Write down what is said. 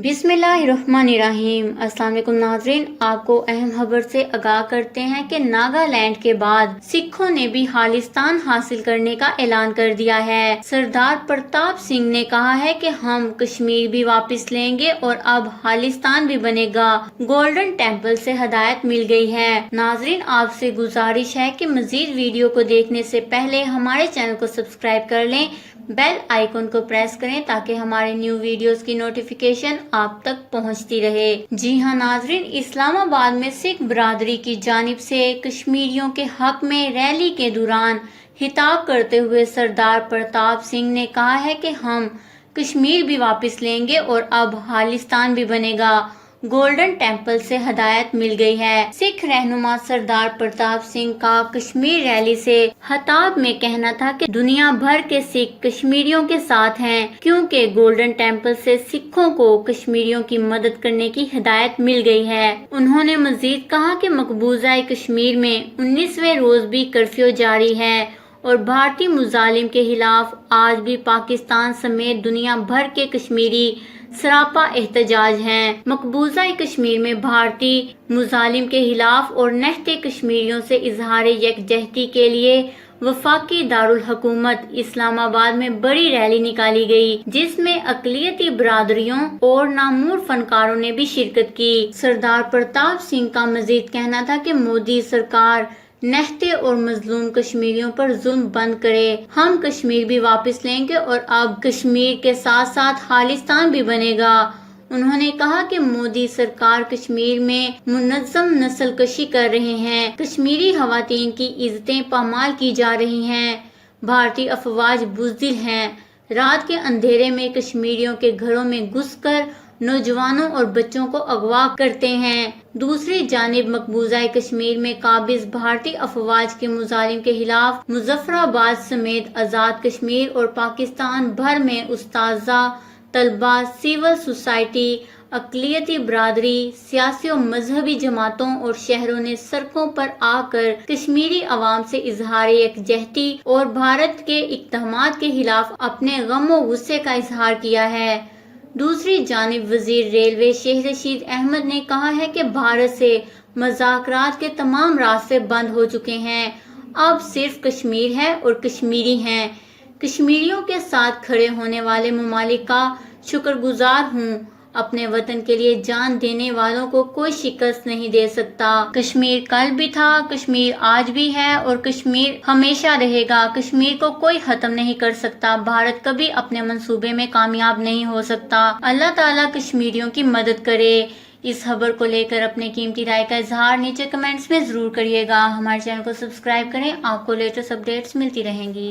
बिस्मिल्लाहिर्रहमानिर्रहीम। अस्सलाम वालेकुम नाज़रीन, आपको अहम खबर से आगाह करते हैं कि नागालैंड के बाद सिखों ने भी खालिस्तान हासिल करने का ऐलान कर दिया है। सरदार प्रताप सिंह ने कहा है कि हम कश्मीर भी वापस लेंगे और अब खालिस्तान भी बनेगा। गोल्डन टेम्पल से हदायत मिल गई है। नाज़रीन, आपसे गुजारिश है कि मजीद वीडियो को देखने से पहले हमारे चैनल को सब्सक्राइब कर लें, बेल आइकन को प्रेस करें ताकि हमारे न्यू वीडियोस की नोटिफिकेशन आप तक पहुंचती रहे। जी हां नाजरीन, इस्लामाबाद में सिख बरादरी की जानिब से कश्मीरियों के हक में रैली के दौरान खिताब करते हुए सरदार प्रताप सिंह ने कहा है कि हम कश्मीर भी वापस लेंगे और अब खालिस्तान भी बनेगा। गोल्डन टेम्पल से हदायत मिल गई है। सिख रहनुमा सरदार प्रताप सिंह का कश्मीर रैली से खिताब में कहना था कि दुनिया भर के सिख कश्मीरियों के साथ हैं, क्योंकि गोल्डन टेम्पल से सिखों को कश्मीरियों की मदद करने की हिदायत मिल गई है। उन्होंने मजीद कहा कि मकबूजा कश्मीर में 19वें रोज भी कर्फ्यू जारी है और भारतीय मुजालिम के खिलाफ आज भी पाकिस्तान समेत दुनिया भर के कश्मीरी सरापा एहतजाज हैं। मकबूजा कश्मीर में भारतीय मुजालिम के खिलाफ और नहते कश्मीरियों से इजहार यकजहती के लिए वफाकी दारुल हुकूमत इस्लामाबाद में बड़ी रैली निकाली गई, जिसमें अकलियती बरादरियों और नामूर फनकारों ने भी शिरकत की। सरदार प्रताप सिंह का मजीद कहना था कि मोदी सरकार नहते और मजलूम कश्मीरियों पर जुल्म बंद करे। हम कश्मीर भी वापस लेंगे और अब कश्मीर के साथ साथ खालिस्तान भी बनेगा। उन्होंने कहा कि मोदी सरकार कश्मीर में मुनज़्ज़म नस्ल कशी कर रहे हैं। कश्मीरी खवातीन की इज्जतें पामाल की जा रही हैं। भारतीय अफवाज बुज़दिल हैं। रात के अंधेरे में कश्मीरियों के घरों में घुसकर नौजवानों और बच्चों को अगवा करते हैं। दूसरी जानिब मकबूजा कश्मीर में काबिज भारतीय अफवाज के मुजालिम के खिलाफ मुजफ्फराबाद समेत आज़ाद कश्मीर और पाकिस्तान भर में उस्ताज़ा, तलबा, सिविल सोसाइटी, अकलियती बरादरी, सियासी और मजहबी जमातों और शहरों ने सड़कों पर आकर कश्मीरी अवाम से इजहार यकजहती और भारत के इक़दामात के खिलाफ अपने गम और गुस्से का इजहार किया है। दूसरी जानिब वजीर रेलवे शेख रशीद अहमद ने कहा है कि भारत से मुज़ाकरात के तमाम रास्ते बंद हो चुके हैं। अब सिर्फ कश्मीर है और कश्मीरी हैं। कश्मीरियों के साथ खड़े होने वाले ममालिक का शुक्रगुजार हूँ। अपने वतन के लिए जान देने वालों को कोई शिकस्त नहीं दे सकता। कश्मीर कल भी था, कश्मीर आज भी है और कश्मीर हमेशा रहेगा। कश्मीर को कोई खत्म नहीं कर सकता। भारत कभी अपने मंसूबे में कामयाब नहीं हो सकता। अल्लाह ताला कश्मीरियों की मदद करे। इस खबर को लेकर अपने कीमती राय का इजहार नीचे कमेंट्स में जरूर करिएगा। हमारे चैनल को सब्सक्राइब करें, आपको लेटेस्ट अपडेट्स मिलती रहेंगी।